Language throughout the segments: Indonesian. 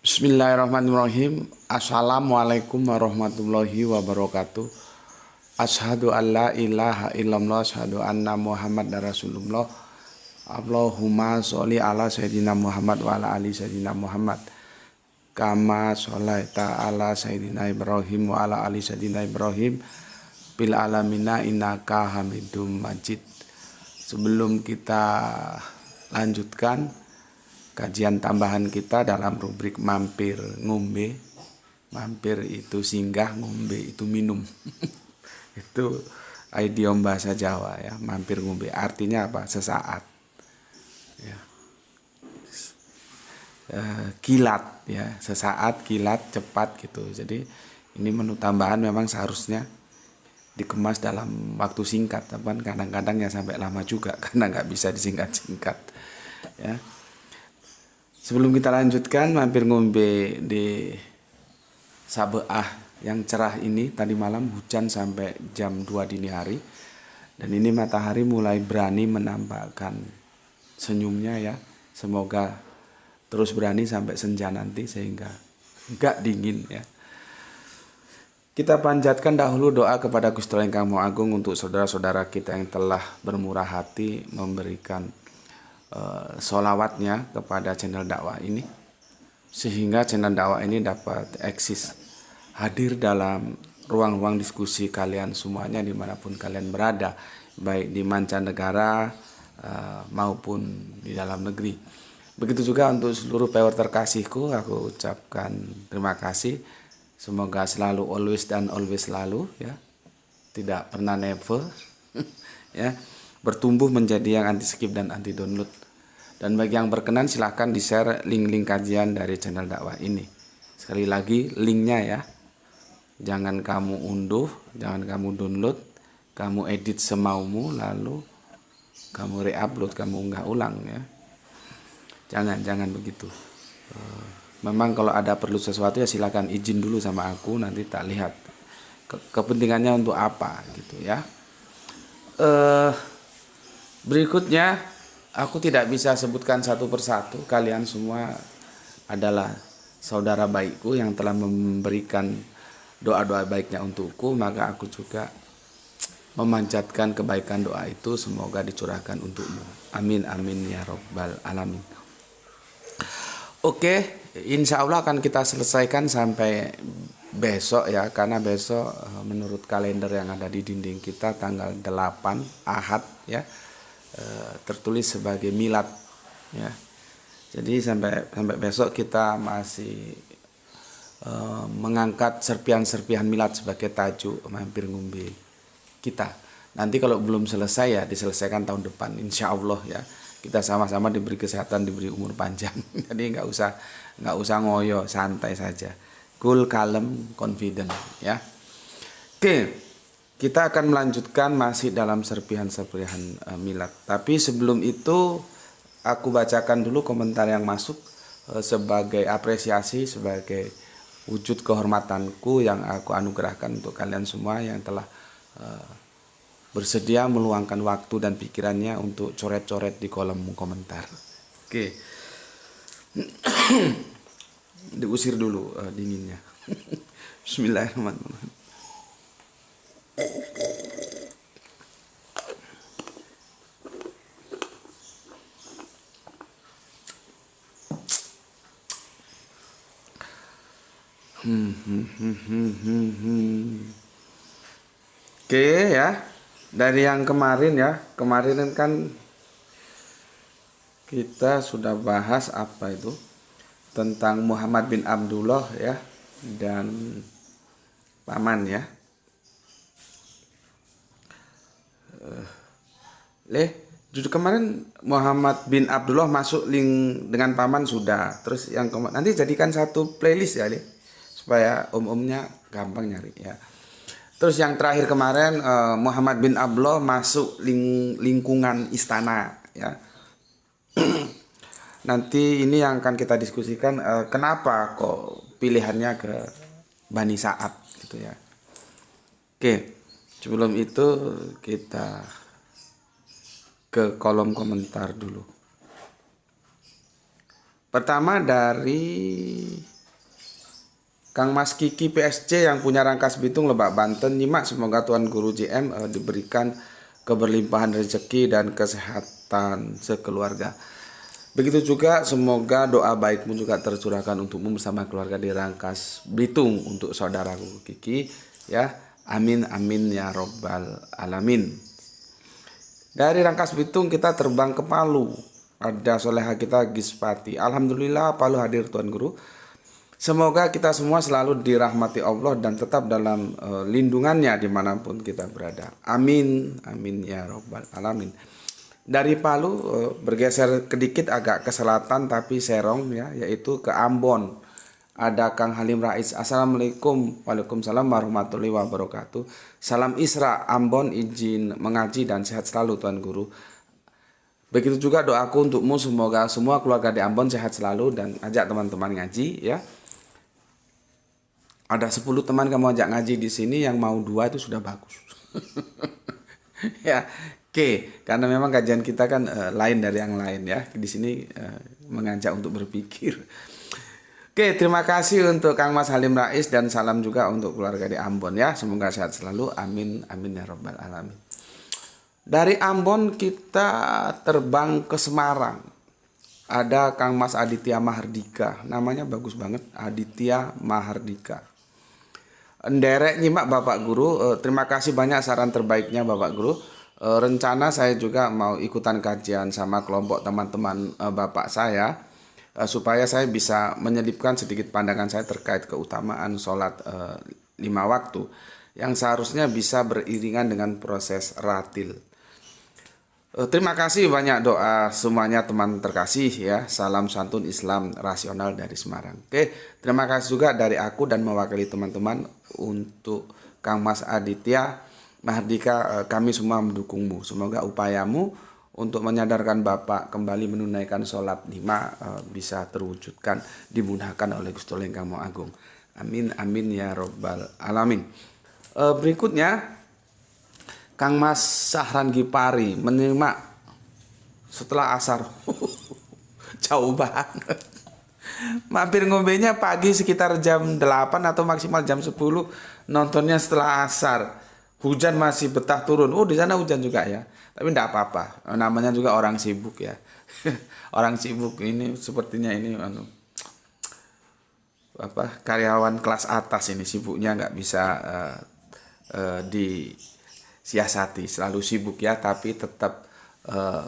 Bismillahirrahmanirrahim. Assalamualaikum warahmatullahi wabarakatuh. Asyhadu an la ilaha illallah, asyhadu anna Muhammad Rasulullah. Allahumma sholli ala sayyidina Muhammad wa ala ali sayyidina Muhammad. Kama sholaita ala sayyidina Ibrahim wa ala ali sayyidina Ibrahim bil alamina innaka Hamidum Majid. Sebelum kita lanjutkan kajian tambahan kita dalam rubrik mampir ngombe. Mampir itu singgah, ngombe itu minum. Itu idiom bahasa Jawa ya, mampir ngombe. Artinya apa? Sesaat. Ya. Kilat ya, sesaat, kilat, cepat gitu. Jadi ini menu tambahan memang seharusnya dikemas dalam waktu singkat, tapi kadang-kadang ya sampai lama juga karena nggak bisa disingkat-singkat ya. Sebelum kita lanjutkan mampir ngombe di Sabeah yang cerah ini, tadi malam hujan sampai jam 2 dini hari. Dan ini matahari mulai berani menampakkan senyumnya ya. Semoga terus berani sampai senja nanti sehingga enggak dingin ya. Kita panjatkan dahulu doa kepada Gusti Allah Ingkang Maha Agung untuk saudara-saudara kita yang telah bermurah hati memberikan sholawatnya kepada channel dakwah ini, sehingga channel dakwah ini dapat eksis hadir dalam ruang-ruang diskusi kalian semuanya dimanapun kalian berada, baik di mancanegara maupun di dalam negeri. Begitu juga untuk seluruh viewer terkasihku, aku ucapkan terima kasih. Semoga selalu always dan always selalu ya, tidak pernah never ya, bertumbuh menjadi yang anti skip dan anti download. Dan bagi yang berkenan silahkan di-share link-link kajian dari channel dakwah ini. Sekali lagi linknya ya. Jangan kamu unduh, jangan kamu download, kamu edit semaumu lalu kamu re-upload, kamu unggah ulang ya. Jangan begitu. Memang kalau ada perlu sesuatu ya silahkan izin dulu sama aku, nanti tak lihat kepentingannya untuk apa gitu ya. Berikutnya aku tidak bisa sebutkan satu persatu, kalian semua adalah saudara baikku yang telah memberikan doa-doa baiknya untukku, maka aku juga memanjatkan kebaikan doa itu semoga dicurahkan untukmu. Amin amin ya robbal alamin. Oke, insya Allah akan kita selesaikan sampai besok ya, karena besok menurut kalender yang ada di dinding kita tanggal 8 Ahad ya, tertulis sebagai milad ya. Jadi sampai besok kita masih mengangkat serpihan-serpihan milad sebagai tajuk mampir ngombe kita. Nanti kalau belum selesai ya diselesaikan tahun depan insya Allah ya. Kita sama-sama diberi kesehatan, diberi umur panjang. Jadi nggak usah ngoyo, santai saja. Cool, kalem, confident ya. Oke. Kita akan melanjutkan masih dalam serpihan-serpihan milad. Tapi sebelum itu aku bacakan dulu komentar yang masuk sebagai apresiasi, sebagai wujud kehormatanku yang aku anugerahkan untuk kalian semua yang telah bersedia meluangkan waktu dan pikirannya untuk coret-coret di kolom komentar. Oke. Diusir dulu dinginnya. Bismillahirrahmanirrahim. Oke ya, dari yang kemarin ya, kemarin kan kita sudah bahas apa itu tentang Muhammad bin Abdullah ya dan paman ya. Judul kemarin Muhammad bin Abdullah masuk link dengan paman sudah. Terus yang nanti jadikan satu playlist ya, supaya om-omnya gampang nyari ya. Terus yang terakhir kemarin Muhammad bin Abdullah masuk lingkungan istana ya. Nanti ini yang akan kita diskusikan kenapa kok pilihannya ke Bani Sa'ad gitu ya. Oke, sebelum itu kita ke kolom komentar dulu. Pertama dari Kang Mas Kiki PSC yang punya Rangkas Bitung Lebak Banten nyimak, semoga Tuan Guru JM diberikan keberlimpahan rezeki dan kesehatan sekeluarga. Begitu juga semoga doa baikmu juga tercurahkan untukmu bersama keluarga di Rangkas Bitung untuk saudaraku Kiki ya. Amin amin ya robbal alamin. Dari Rangkas Bitung kita terbang ke Palu. Ada soleha kita Gispati. Alhamdulillah Palu hadir Tuan Guru. Semoga kita semua selalu dirahmati Allah dan tetap dalam lindungannya dimanapun kita berada. Amin amin ya robbal alamin. Dari Palu bergeser sedikit agak ke selatan tapi serong ya, yaitu ke Ambon. Ada Kang Halim Rais. Assalamualaikum. Waalaikumsalam warahmatullahi wabarakatuh. Salam Isra Ambon, izin mengaji dan sehat selalu Tuan Guru. Begitu juga doaku untukmu, semoga semua keluarga di Ambon sehat selalu dan ajak teman-teman ngaji ya. Ada 10 teman kamu ajak ngaji di sini, yang mau 2 itu sudah bagus. Ya. Oke, karena memang kajian kita kan lain dari yang lain ya. Di sini mengajak untuk berpikir. Oke, terima kasih untuk Kang Mas Halim Rais dan salam juga untuk keluarga di Ambon ya. Semoga sehat selalu. Amin amin ya robbal alamin. Dari Ambon kita terbang ke Semarang. Ada Kang Mas Aditya Mahardika. Namanya bagus banget, Aditya Mahardika. Nderek nyimak Bapak Guru. Terima kasih banyak saran terbaiknya Bapak Guru. Rencana saya juga mau ikutan kajian sama kelompok teman-teman bapak saya supaya saya bisa menyelipkan sedikit pandangan saya terkait keutamaan sholat 5 waktu yang seharusnya bisa beriringan dengan proses ratil. Terima kasih banyak doa semuanya teman terkasih ya. Salam santun Islam rasional dari Semarang. Oke, terima kasih juga dari aku dan mewakili teman-teman untuk Kang Mas Aditya Mahardika, kami semua mendukungmu. Semoga upayamu untuk menyadarkan Bapak kembali menunaikan sholat 5 bisa terwujudkan, dimudahkan oleh Gusti Allah Ingkang Maha Agung. Amin amin ya robbal alamin. Berikutnya Kang Mas Sahran Gipari menyimak setelah asar. Jauh banget. Mampir ngombenya pagi sekitar jam 8 atau maksimal jam 10, nontonnya setelah asar. Hujan masih betah turun. Oh, di sana hujan juga ya. Tapi enggak apa-apa. Namanya juga orang sibuk ya. Orang sibuk ini sepertinya ini karyawan kelas atas ini, sibuknya nggak bisa disiasati. Selalu sibuk ya, tapi tetap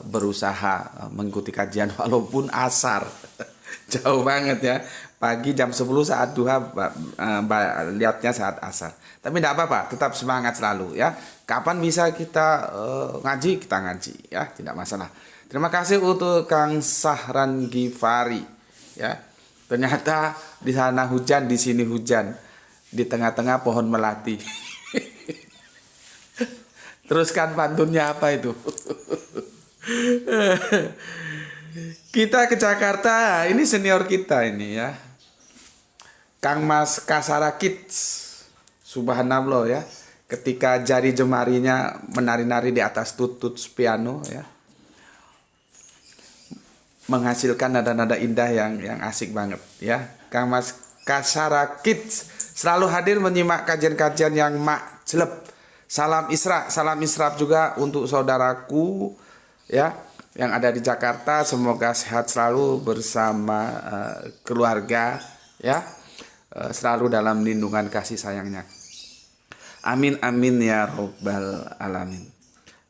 berusaha mengikuti kajian walaupun asar. Jauh banget ya. Pagi jam 10 saat duha, lihatnya saat asar. Tapi tidak apa-apa, tetap semangat selalu ya. Kapan bisa kita ngaji, kita ngaji ya, tidak masalah. Terima kasih untuk Kang Sahran Gifari ya. Ternyata di sana hujan, di sini hujan. Di tengah-tengah pohon melati. Teruskan pantunnya apa itu? Kita ke Jakarta, ini senior kita ini ya. Kang Mas Kasara Kids. Subhanallah ya. Ketika jari jemarinya menari-nari di atas tutut piano ya. Menghasilkan nada-nada indah yang asik banget ya. Kang Mas Kasara Kids selalu hadir menyimak kajian-kajian yang majleb. Salam Isra, salam Isra juga untuk saudaraku ya yang ada di Jakarta. Semoga sehat selalu bersama keluarga ya. Selalu dalam lindungan kasih sayangnya. Amin amin ya robbal alamin.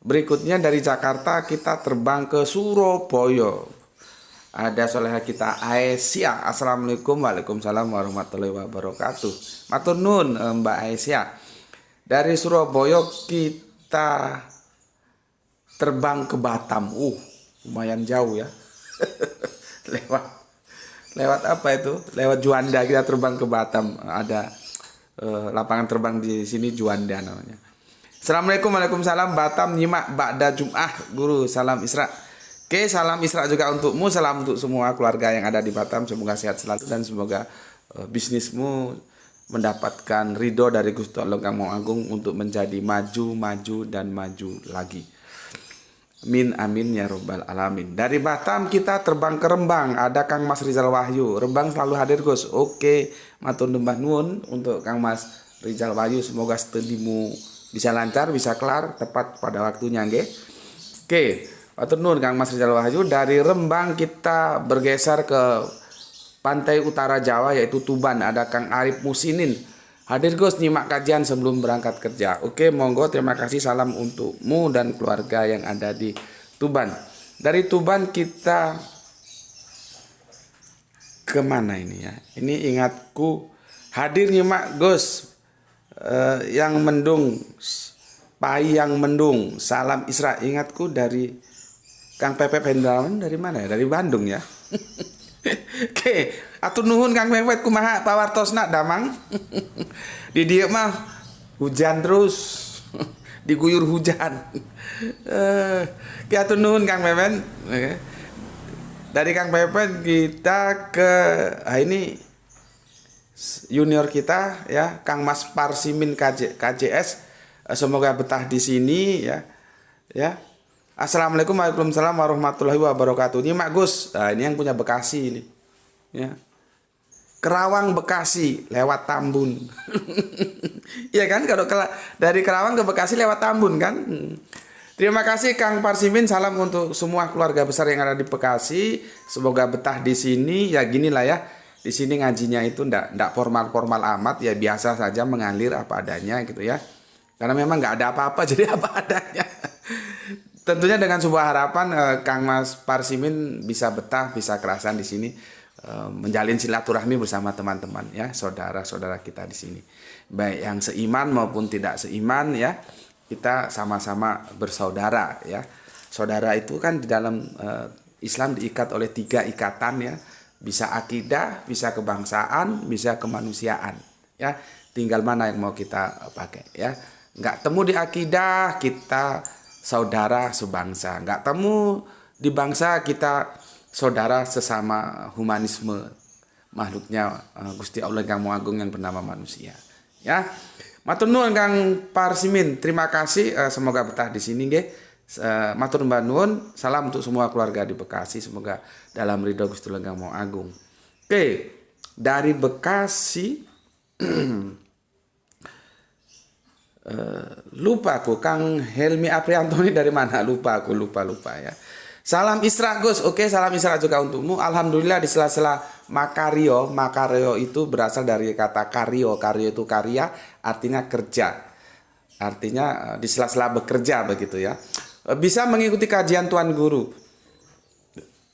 Berikutnya dari Jakarta kita terbang ke Surabaya. Ada soleha kita Aisyah. Assalamualaikum. Waalaikumsalam warahmatullahi wabarakatuh. Matur nun Mbak Aisyah. Dari Surabaya kita terbang ke Batam. Lumayan jauh ya. Lewat apa itu? Lewat Juanda kita terbang ke Batam. Ada lapangan terbang di sini Juanda namanya. Assalamualaikum, waalaikumsalam. Batam nyimak ba'da Jum'ah Guru. Salam Isra. Oke, salam Isra juga untukmu. Salam untuk semua keluarga yang ada di Batam. Semoga sehat selalu dan semoga bisnismu mendapatkan ridho dari Gusti Allah Kang Maha Agung untuk menjadi maju dan maju lagi. Min amin ya robbal alamin. Dari Batam kita terbang ke Rembang. Ada Kang Mas Rizal Wahyu. Rembang selalu hadir Gus. Oke, matur nembah nuwun untuk Kang Mas Rizal Wahyu. Semoga studimu bisa lancar, bisa kelar tepat pada waktunya nggih. Oke, matur nuwun Kang Mas Rizal Wahyu. Dari Rembang kita bergeser ke pantai utara Jawa yaitu Tuban. Ada Kang Arif Musinin. Hadir Gus, nyimak kajian sebelum berangkat kerja. Oke, monggo, terima kasih, salam untukmu dan keluarga yang ada di Tuban. Dari Tuban kita kemana ini ya? Ini ingatku, hadir nyimak Gus, yang mendung, pai yang mendung, salam Isra. Ingatku dari Kang Pepe Hendrawan dari mana ya? Dari Bandung ya. Oke, atur nuhun Kang Pepet kumaha pawartosna damang. Di dieu mah hujan terus. Diguyur hujan. Oke, atur nuhun Kang Pepet. Oke. Dari Kang Pepet kita ke ini junior kita ya, Kang Mas Parsimin KJS. Semoga betah di sini ya. Ya. Assalamualaikum warahmatullahi warahmatullahi wabarakatuh. Ini Mak Gus, nah, ini yang punya Bekasi ini, ya. Kerawang Bekasi lewat Tambun, iya kan? Kalau dari Kerawang ke Bekasi lewat Tambun kan? Terima kasih Kang Parsimin, salam untuk semua keluarga besar yang ada di Bekasi. Semoga betah di sini. Ya ginilah ya, di sini ngajinya itu ndak formal amat, ya biasa saja mengalir apa adanya gitu ya. Karena memang nggak ada apa-apa, jadi apa adanya. Tentunya dengan sebuah harapan Kang Mas Parsimin bisa betah, bisa kerasan di sini, menjalin silaturahmi bersama teman-teman ya, saudara-saudara kita di sini. Baik yang seiman maupun tidak seiman ya, kita sama-sama bersaudara ya. Saudara itu kan di dalam Islam diikat oleh 3 ikatan ya. Bisa akidah, bisa kebangsaan, bisa kemanusiaan ya. Tinggal mana yang mau kita pakai ya. Nggak temu di akidah, kita saudara sebangsa. Nggak temu di bangsa, kita saudara sesama humanisme makhluknya Gusti Allah yang Maha Agung yang bernama manusia. Ya, matur nuwun Kang Parsimin. Terima kasih, semoga betah di sini nggih. Matur nuwun, salam untuk semua keluarga di Bekasi. Semoga dalam ridho Gusti Allah yang Maha Agung. Oke, dari Bekasi lupa aku Kang Helmi Aprianto ini dari mana, lupa ya. Salam Isra Gus. Oke, salam Isra juga untukmu. Alhamdulillah di sela-sela Makario itu berasal dari kata karyo itu karya, artinya kerja, artinya di sela-sela bekerja begitu ya. Bisa mengikuti kajian Tuan Guru.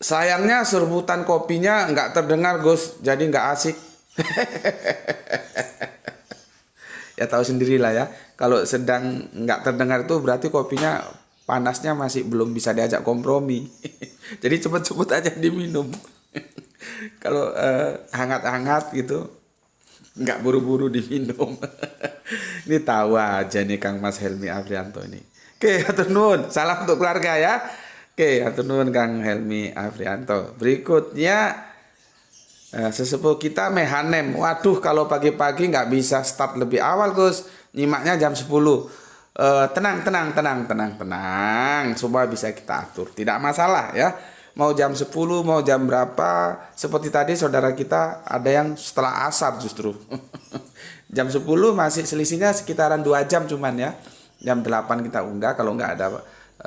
Sayangnya serbutan kopinya nggak terdengar Gus, jadi nggak asik. Ya tahu sendirilah ya, kalau sedang nggak terdengar itu berarti kopinya panasnya masih belum bisa diajak kompromi. Jadi cepet-cepet aja diminum. Kalau hangat-hangat gitu nggak buru-buru diminum. Ini tahu aja nih Kang Mas Helmi Afrianto ini. Oke, hatur nuhun, salam untuk keluarga ya. Oke, hatur nuhun Kang Helmi Afrianto. Berikutnya sesepuh kita Mehanem. Waduh, kalau pagi-pagi nggak bisa start lebih awal Gus, nyimaknya jam 10. Tenang. Semua bisa kita atur, tidak masalah ya. Mau jam 10, mau jam berapa. Seperti tadi saudara kita ada yang setelah asar justru. Jam 10 masih selisihnya sekitaran 2 jam cuman ya. Jam 8 kita unggah, kalau nggak ada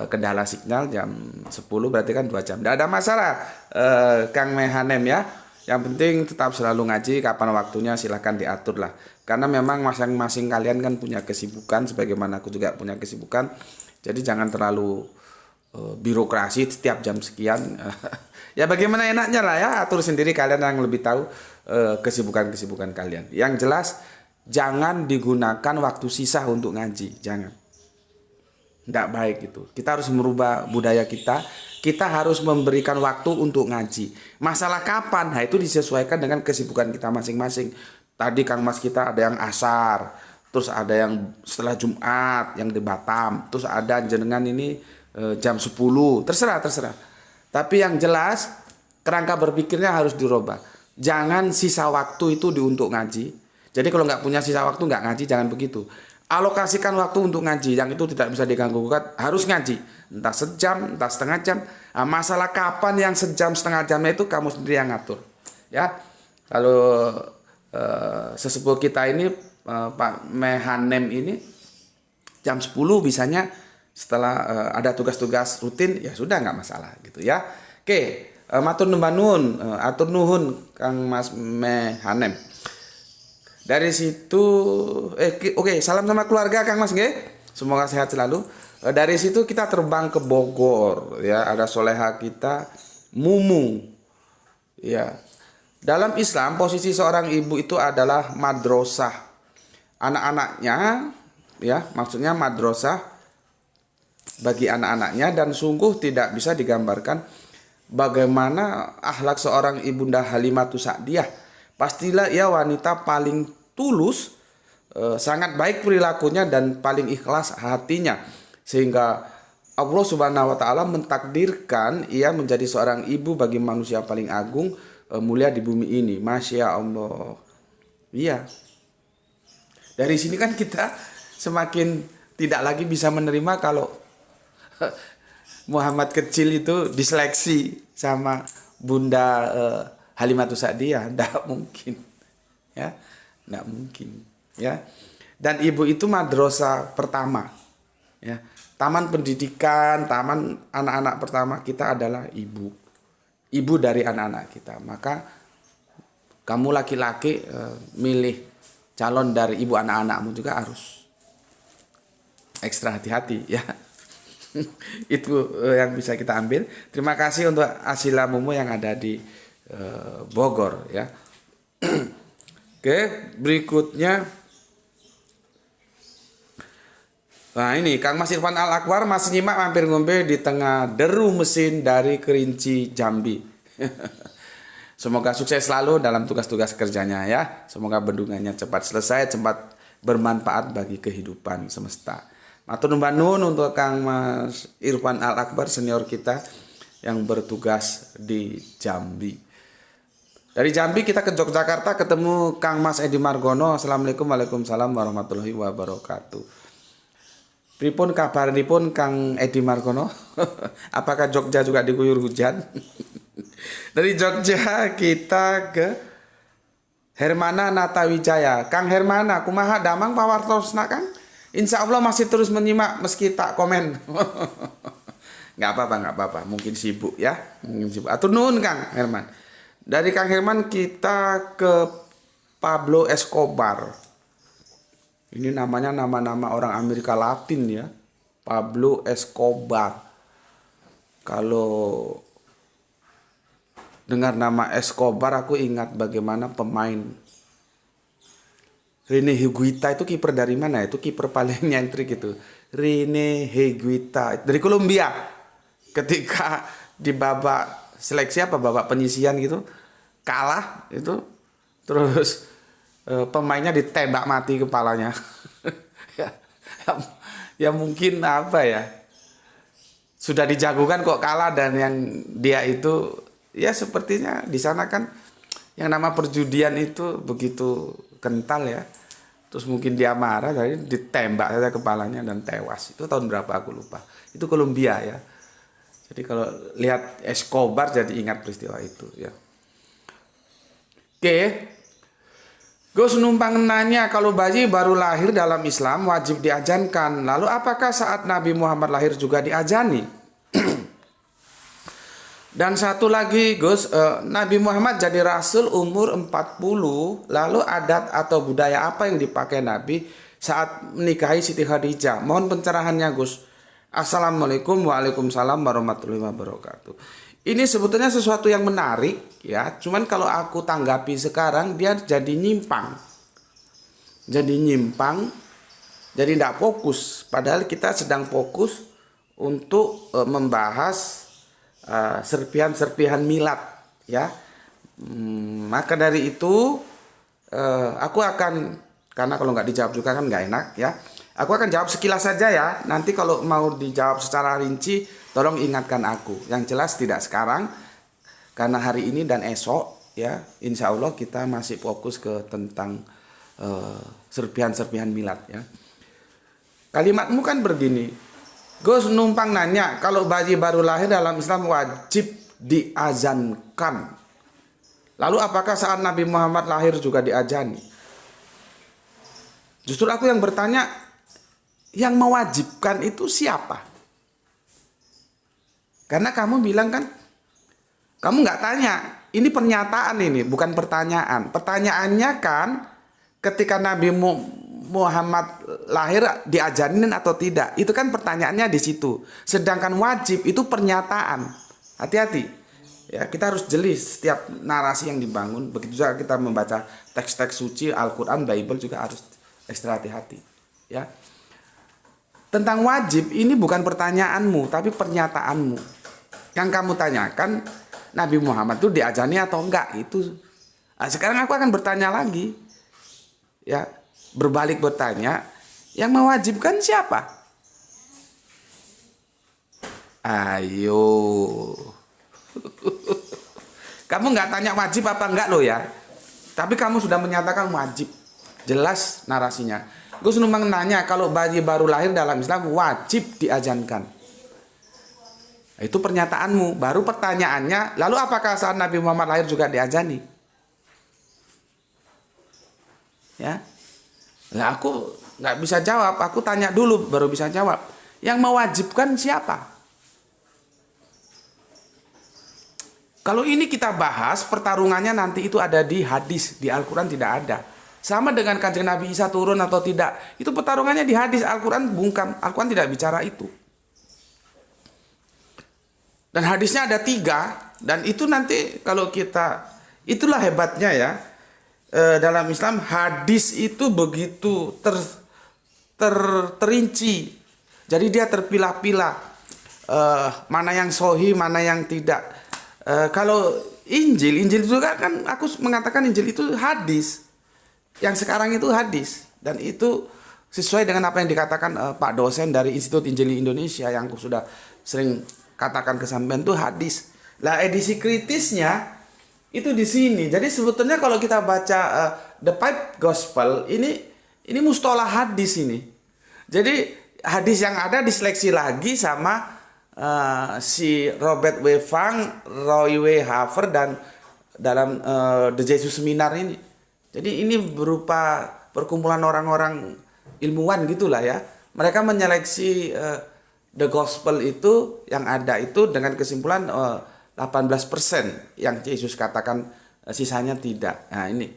kendala signal jam 10 berarti kan 2 jam. Tidak ada masalah Kang Mehanem ya. Yang penting tetap selalu ngaji, kapan waktunya silahkan diatur lah. Karena memang masing-masing kalian kan punya kesibukan, sebagaimana aku juga punya kesibukan. Jadi jangan terlalu birokrasi setiap jam sekian. Ya bagaimana enaknya lah ya, atur sendiri, kalian yang lebih tahu kesibukan-kesibukan kalian. Yang jelas jangan digunakan waktu sisa untuk ngaji, jangan. Tidak baik itu. Kita harus merubah budaya kita. Kita harus memberikan waktu untuk ngaji. Masalah kapan? Nah itu disesuaikan dengan kesibukan kita masing-masing. Tadi Kang Mas kita ada yang asar, terus ada yang setelah Jumat, yang di Batam, terus ada jenengan ini jam 10. Terserah. Tapi yang jelas kerangka berpikirnya harus dirubah. Jangan sisa waktu itu untuk ngaji. Jadi kalau nggak punya sisa waktu nggak ngaji, jangan begitu. alokasikan waktu untuk ngaji, yang itu tidak bisa diganggu gugat, harus ngaji, entah sejam, entah setengah jam. Nah, masalah kapan yang sejam setengah jamnya itu kamu sendiri yang ngatur, ya. Kalau sesepuh kita ini Pak Mehanem ini jam 10 bisanya, setelah ada tugas-tugas rutin ya sudah, nggak masalah gitu ya. Oke, matur nuwun, atur nuhun Kang Mas Mehanem. Dari situ oke, salam sama keluarga Kang Mas nggih. Semoga sehat selalu. Dari situ kita terbang ke Bogor ya, ada soleha kita Mumu. Ya. Dalam Islam posisi seorang ibu itu adalah madrasah. Anak-anaknya ya, maksudnya madrasah bagi anak-anaknya, dan sungguh tidak bisa digambarkan bagaimana akhlak seorang ibunda Halimatus Sa'diyah. Pastilah ia wanita paling tulus, sangat baik perilakunya dan paling ikhlas hatinya, sehingga Allah Subhanahu wa taala mentakdirkan ia menjadi seorang ibu bagi manusia paling agung, mulia di bumi ini. Masya Allah. Iya. Dari sini kan kita semakin tidak lagi bisa menerima kalau Muhammad kecil itu diseleksi sama Bunda Halimatus Sa'diyah. Tidak mungkin, ya, tidak mungkin, ya. Dan ibu itu madrasah pertama, ya, taman pendidikan, taman anak-anak pertama kita adalah ibu, ibu dari anak-anak kita. Maka kamu laki-laki milih calon dari ibu anak-anakmu juga harus ekstra hati-hati, ya. Itu yang bisa kita ambil. Terima kasih untuk Asila Mumu yang ada di Bogor, ya. Oke, berikutnya. Nah ini Kang Mas Irfan Al Akbar masih nyimak mampir ngombe di tengah deru mesin dari Kerinci Jambi. Semoga sukses selalu dalam tugas-tugas kerjanya ya. Semoga bendungannya cepat selesai, cepat bermanfaat bagi kehidupan semesta. Matur nuwun untuk Kang Mas Irfan Al Akbar senior kita yang bertugas di Jambi. Dari Jambi kita ke Yogyakarta ketemu Kang Mas Edi Margono. Assalamualaikum, waalaikumsalam warahmatullahi wabarakatuh. Pripun kabaripun Kang Edi Margono? Apakah Jogja juga diguyur hujan? Dari Jogja kita ke Hermana Natawijaya. Kang Hermana, kumaha damang pawartosna Kang? Insya Allah masih terus menyimak meski tak komen. Nggak apa-apa. Mungkin sibuk ya. Mungkin sibuk. Atur nuhun Kang Herman. Dari Kang Herman kita ke Pablo Escobar. Ini namanya nama-nama orang Amerika Latin ya. Pablo Escobar. Kalau dengar nama Escobar aku ingat bagaimana pemain Rene Higuita itu kiper dari mana? Itu kiper paling nyentrik itu. Rene Higuita dari Kolombia. Ketika di babak seleksi babak penyisian gitu kalah itu, terus pemainnya ditembak mati kepalanya. ya mungkin sudah dijagokan kok kalah, dan yang dia itu ya sepertinya di sana kan yang nama perjudian itu begitu kental ya. Terus mungkin dia marah, jadi ditembak saja kepalanya dan tewas. Itu tahun berapa aku lupa. Itu Kolombia ya. Jadi kalau lihat Escobar jadi ingat peristiwa itu ya. Oke. Gus numpang nanya, kalau bayi baru lahir dalam Islam wajib diajankan. Lalu apakah saat Nabi Muhammad lahir juga diajani? Dan satu lagi Gus, Nabi Muhammad jadi rasul umur 40. Lalu adat atau budaya apa yang dipakai Nabi saat menikahi Siti Khadijah? Mohon pencerahannya Gus. Assalamualaikum, waalaikumsalam warahmatullahi wabarakatuh. Ini sebetulnya sesuatu yang menarik ya. Cuman kalau aku tanggapi sekarang dia jadi nyimpang. Jadi tidak fokus. Padahal kita sedang fokus untuk membahas serpihan-serpihan milad ya. Maka dari itu aku akan, karena kalau nggak dijawab juga kan nggak enak ya. Aku akan jawab sekilas saja ya. Nanti kalau mau dijawab secara rinci, tolong ingatkan aku. Yang jelas tidak sekarang, karena hari ini dan esok ya, insya Allah kita masih fokus ke tentang serpihan-serpihan milad ya. Kalimatmu kan begini, Gus numpang nanya, kalau bayi baru lahir dalam Islam wajib diazankan. Lalu apakah saat Nabi Muhammad lahir juga diazani? Justru aku yang bertanya, yang mewajibkan itu siapa? Karena kamu bilang kan, kamu nggak tanya, ini pernyataan ini, bukan pertanyaan. Pertanyaannya kan, ketika Nabi Muhammad lahir diajanin atau tidak? Itu kan pertanyaannya di situ. Sedangkan wajib itu pernyataan. Hati-hati. Ya, kita harus jeli setiap narasi yang dibangun. Begitu juga kita membaca teks-teks suci Al-Qur'an, Bible juga harus ekstra hati-hati. Ya. Tentang wajib ini bukan pertanyaanmu, tapi pernyataanmu. Yang kamu tanyakan, Nabi Muhammad itu diajani atau enggak? Itu. Nah, sekarang aku akan bertanya lagi. Ya, berbalik bertanya, yang mewajibkan siapa? Ayo. Kamu nggak tanya wajib apa enggak loh ya. Tapi kamu sudah menyatakan wajib. Jelas narasinya. Gue numpang nanya, kalau bayi baru lahir dalam Islam wajib diazankan. Itu pernyataanmu. Baru pertanyaannya, lalu apakah saat Nabi Muhammad lahir juga diazani? Ya. Nah, aku nggak bisa jawab. Aku tanya dulu baru bisa jawab. Yang mewajibkan siapa? Kalau ini kita bahas, pertarungannya nanti itu ada di hadis, di Al-Quran tidak ada. Sama dengan Kanjeng Nabi Isa turun atau tidak, itu pertarungannya di hadis. Al-Quran bungkam, Al-Quran tidak bicara itu. Dan hadisnya ada 3, dan itu nanti kalau kita, itulah hebatnya ya, dalam Islam hadis itu begitu terinci. Jadi dia terpilah-pilah, mana yang sahih, mana yang tidak. Kalau Injil itu kan aku mengatakan Injil itu hadis. Yang sekarang itu hadis. Dan itu sesuai dengan apa yang dikatakan Pak dosen dari Institut Injili Indonesia yang aku sudah sering katakan ke sampean itu hadis. Lah edisi kritisnya itu di sini. Jadi sebetulnya kalau kita baca The Five Gospel ini mustolah hadis ini. Jadi hadis yang ada diseleksi lagi sama si Robert W. Fang, Roy W. Haver dan dalam The Jesus Seminar ini. Jadi ini berupa perkumpulan orang-orang ilmuwan gitulah ya. Mereka menyeleksi The Gospel itu yang ada itu dengan kesimpulan 18% yang Yesus katakan, sisanya tidak. Nah ini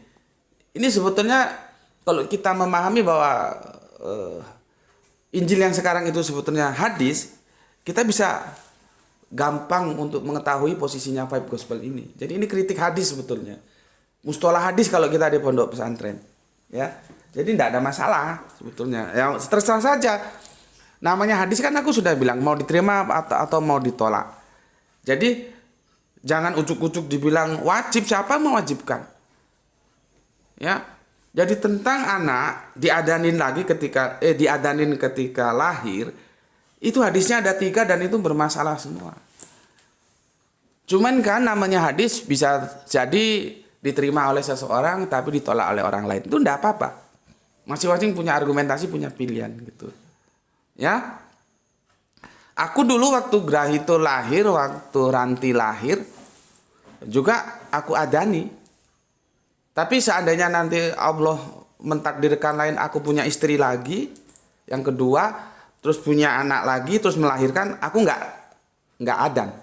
sebetulnya kalau kita memahami bahwa Injil yang sekarang itu sebetulnya hadis, kita bisa gampang untuk mengetahui posisinya Five Gospel ini. Jadi ini kritik hadis sebetulnya. Mustolah hadis kalau kita di pondok pesantren. Ya. Jadi tidak ada masalah sebetulnya. Ya, terserah saja. Namanya hadis kan aku sudah bilang mau diterima atau mau ditolak. Jadi jangan ucuk-ucuk dibilang wajib, siapa mewajibkan? Ya. Jadi tentang anak diadanin lagi ketika lahir. Itu hadisnya ada 3 dan itu bermasalah semua. Cuman kan namanya hadis bisa jadi diterima oleh seseorang tapi ditolak oleh orang lain. Itu enggak apa-apa. Masing-masing punya argumentasi, punya pilihan gitu. Ya. Aku dulu waktu Grahito lahir, waktu Ranti lahir juga aku adani. Tapi seandainya nanti Allah mentakdirkan lain, aku punya istri lagi, yang kedua terus punya anak lagi, terus melahirkan, aku nggak adan,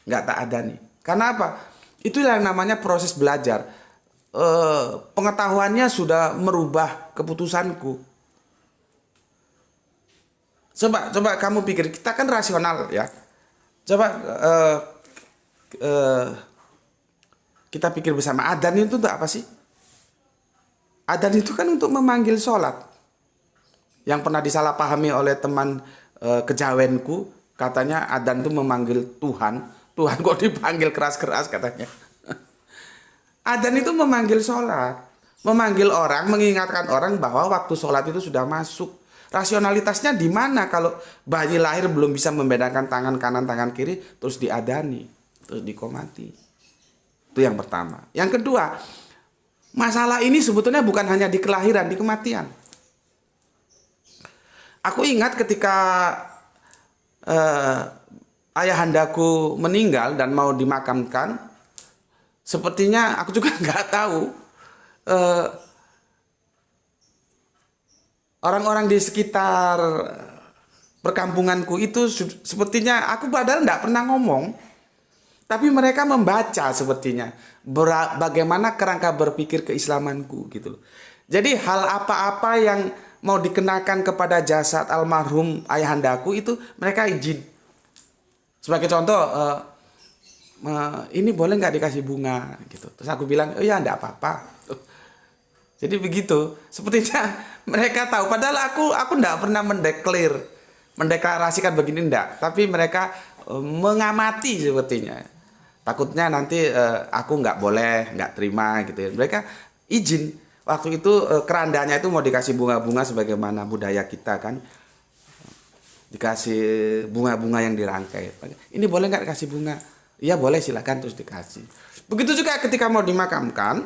nggak tak adani. Karena apa? Itu yang namanya proses belajar. Pengetahuannya sudah merubah keputusanku. Coba kamu pikir, kita kan rasional ya. Coba kita pikir bersama, adan itu untuk apa sih? Adan itu kan untuk memanggil sholat. Yang pernah disalahpahami oleh teman kejawenku, katanya adzan itu memanggil Tuhan. Tuhan kok dipanggil keras-keras katanya. Adzan itu memanggil sholat, memanggil orang, mengingatkan orang bahwa waktu sholat itu sudah masuk. Rasionalitasnya di mana kalau bayi lahir belum bisa membedakan tangan kanan, tangan kiri, terus diadani, terus dikomati. Itu yang pertama. Yang kedua, masalah ini sebetulnya bukan hanya di kelahiran, di kematian. Aku ingat ketika ayahandaku meninggal dan mau dimakamkan, sepertinya aku juga nggak tahu eh, orang-orang di sekitar perkampunganku itu sepertinya aku padahal nggak pernah ngomong, tapi mereka membaca sepertinya bagaimana kerangka berpikir keislamanku gitu loh. Jadi hal apa-apa yang mau dikenakan kepada jasad almarhum ayahandaku itu mereka izin. Sebagai contoh, ini boleh nggak dikasih bunga gitu. Terus aku bilang, oh ya nggak apa-apa. Jadi begitu. Sepertinya mereka tahu. Padahal aku nggak pernah mendeklarasikan begini enggak. Tapi mereka mengamati sepertinya. Takutnya nanti aku nggak boleh, nggak terima gitu ya. Mereka izin. Waktu itu kerandanya itu mau dikasih bunga-bunga sebagaimana budaya kita kan. Dikasih bunga-bunga yang dirangkai. Ini boleh nggak dikasih bunga? Iya boleh, silakan, terus dikasih. Begitu juga ketika mau dimakamkan,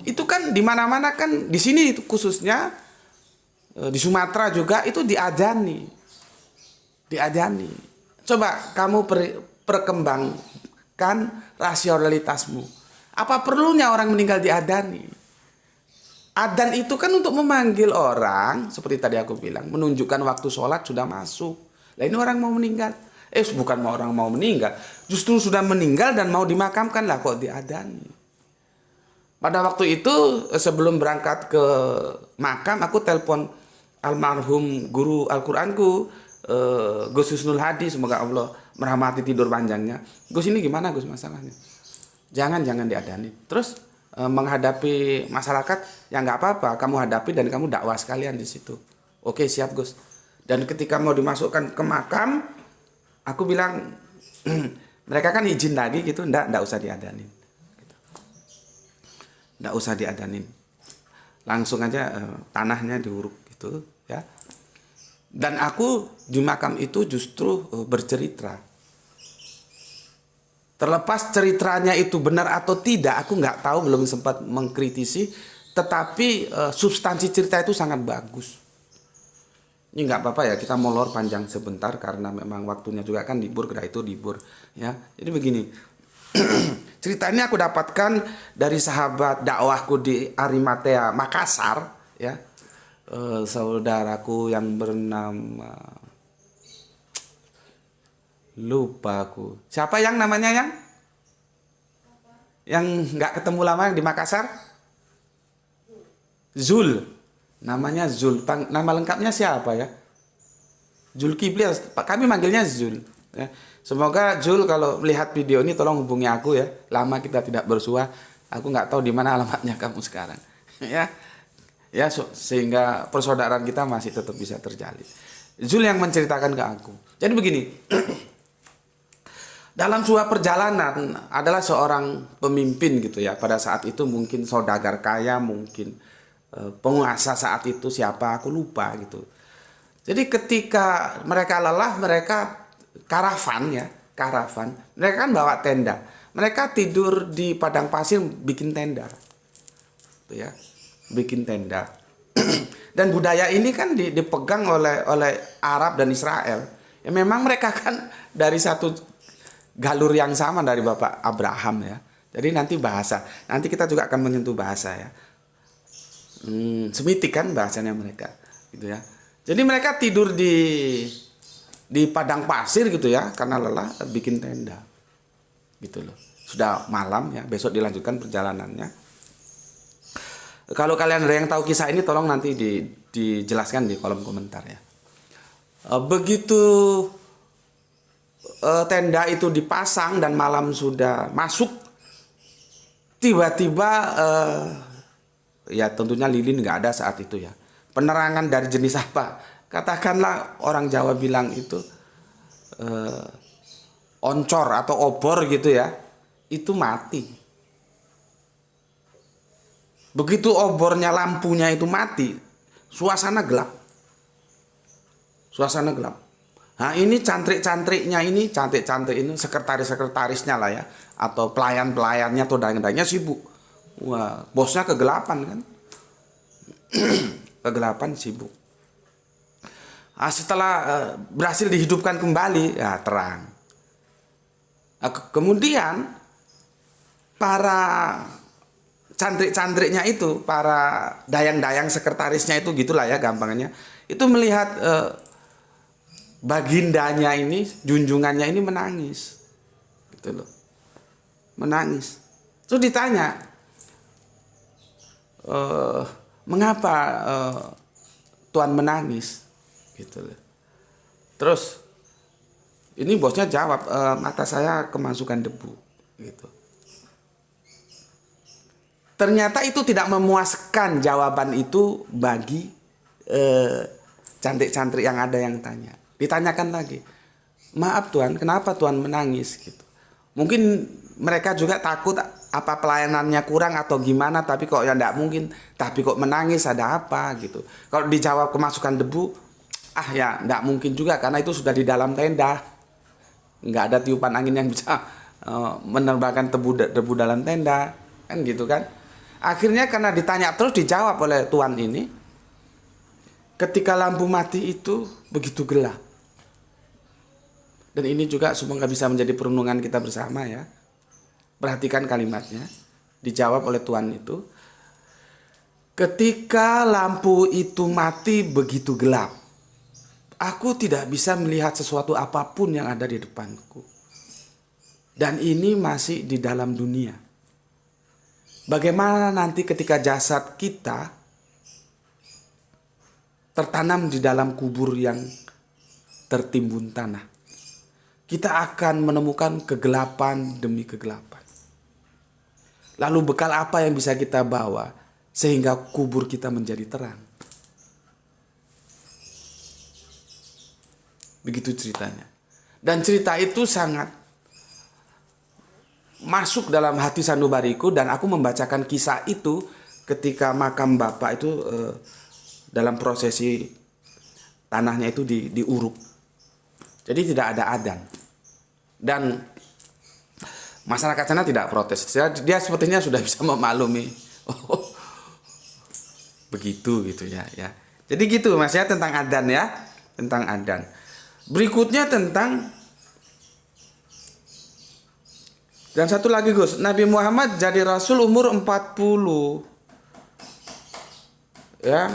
itu kan di mana-mana kan, di sini khususnya di Sumatera juga itu diadani. Coba kamu perkembangkan rasionalitasmu. Apa perlunya orang meninggal diadani? Adzan itu kan untuk memanggil orang, seperti tadi aku bilang, menunjukkan waktu sholat sudah masuk. Lah ini orang mau meninggal. Bukan orang mau meninggal, justru sudah meninggal dan mau dimakamkan lah kok diadani. Pada waktu itu sebelum berangkat ke makam, aku telepon almarhum guru Al-Quranku, Gus Husnul Hadi, semoga Allah merahmati tidur panjangnya. Gus, ini gimana Gus masalahnya? Jangan diadani. Terus menghadapi masyarakat, ya nggak apa-apa, kamu hadapi dan kamu dakwah sekalian di situ. Oke, siap Gus. Dan ketika mau dimasukkan ke makam, aku bilang mereka kan izin lagi gitu, nggak usah diadanin, gitu. Nggak usah diadanin, langsung aja tanahnya diuruk gitu ya. Dan aku di makam itu justru bercerita. Terlepas ceritanya itu benar atau tidak, aku nggak tahu, belum sempat mengkritisi. Tetapi substansi cerita itu sangat bagus. Ini nggak apa-apa ya, kita molor panjang sebentar karena memang waktunya juga kan libur, kedai itu libur ya. Jadi begini, cerita ini aku dapatkan dari sahabat dakwahku di Arimatea Makassar ya, saudaraku yang bernama, lupa aku. Siapa yang namanya yang nggak ketemu lama di Makassar? Zul. Namanya Zul. Nama lengkapnya siapa ya? Zulkifli. Kami manggilnya Zul. Ya. Semoga Zul kalau melihat video ini tolong hubungi aku ya. Lama kita tidak bersua. Aku nggak tahu di mana alamatnya kamu sekarang. Ya. Ya, sehingga persaudaraan kita masih tetap bisa terjalin. Zul yang menceritakan ke aku. Jadi begini. Dalam sebuah perjalanan adalah seorang pemimpin gitu ya. Pada saat itu mungkin saudagar kaya, mungkin penguasa saat itu siapa aku lupa gitu. Jadi ketika mereka lelah, mereka karavan. Mereka kan bawa tenda. Mereka tidur di padang pasir bikin tenda. Gitu ya. Bikin tenda. Dan budaya ini kan dipegang oleh Arab dan Israel. Ya memang mereka kan dari satu galur yang sama dari Bapak Abraham ya. Jadi nanti kita juga akan menyentuh bahasa ya. Semitik kan bahasanya mereka gitu ya. Jadi mereka tidur di padang pasir gitu ya, karena lelah bikin tenda. Gitu loh. Sudah malam ya, besok dilanjutkan perjalanannya. Kalau kalian ada yang tahu kisah ini tolong nanti dijelaskan di kolom komentar ya. Begitu tenda itu dipasang dan malam sudah masuk, tiba-tiba ya tentunya lilin nggak ada saat itu ya. Penerangan dari jenis apa? Katakanlah orang Jawa bilang itu oncor atau obor gitu ya, itu mati. Begitu obornya, lampunya itu mati, suasana gelap. Nah ini cantik-cantiknya ini, sekretaris-sekretarisnya lah ya, atau pelayan-pelayannya atau dayang-dayangnya sibuk. Wah, bosnya kegelapan kan. Kegelapan, sibuk. Setelah berhasil dihidupkan kembali, ya terang. Kemudian para cantrik-cantriknya itu, para dayang-dayang sekretarisnya itu, gitulah ya gampangnya, itu melihat bagindanya ini, junjungannya ini menangis, gitu loh, menangis. Terus ditanya, mengapa Tuan menangis, gitu loh. Terus ini bosnya jawab, mata saya kemasukan debu, gitu. Ternyata itu tidak memuaskan jawaban itu bagi cantik-cantik yang ada yang tanya. Ditanyakan lagi, maaf Tuan, kenapa Tuan menangis, gitu. Mungkin mereka juga takut apa pelayanannya kurang atau gimana, tapi kok ya enggak mungkin, tapi kok menangis, ada apa, gitu. Kalau dijawab kemasukan debu, ya enggak mungkin juga karena itu sudah di dalam tenda. Enggak ada tiupan angin yang bisa menerbangkan debu dalam tenda, kan gitu kan. Akhirnya karena ditanya terus dijawab oleh Tuan ini, ketika lampu mati itu begitu gelap. Dan ini juga semoga bisa menjadi perenungan kita bersama ya. Perhatikan kalimatnya, dijawab oleh Tuan itu, ketika lampu itu mati begitu gelap, aku tidak bisa melihat sesuatu apapun yang ada di depanku. Dan ini masih di dalam dunia. Bagaimana nanti ketika jasad kita tertanam di dalam kubur yang tertimbun tanah? Kita akan menemukan kegelapan demi kegelapan. Lalu bekal apa yang bisa kita bawa sehingga kubur kita menjadi terang? Begitu ceritanya. Dan cerita itu sangat masuk dalam hati sanubariku, dan aku membacakan kisah itu ketika makam bapak itu dalam prosesi tanahnya itu diuruk. Jadi tidak ada adzan. Dan masyarakat sana tidak protes. Dia sepertinya sudah bisa memaklumi. Begitu gitu ya. Jadi gitu Mas ya tentang adzan ya, tentang adzan. Berikutnya tentang, dan satu lagi Gus, Nabi Muhammad jadi Rasul umur 40. Ya.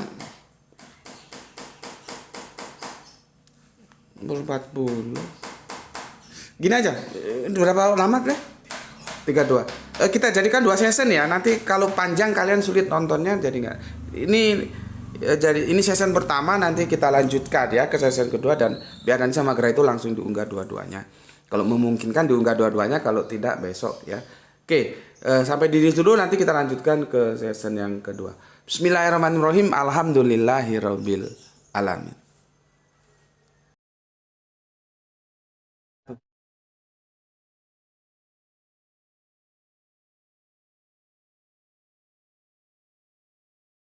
Umur 40. Gini aja, berapa lama deh? 32. Kita jadikan 2 season ya. Nanti kalau panjang kalian sulit nontonnya, jadi nggak. Ini season pertama, nanti kita lanjutkan ya ke season kedua, dan biar nanti sama Gra itu langsung diunggah dua-duanya. Kalau memungkinkan diunggah dua-duanya, kalau tidak besok ya. Oke, sampai di situ dulu, nanti kita lanjutkan ke season yang kedua. Bismillahirrahmanirrahim. Alhamdulillahirabbil alamin.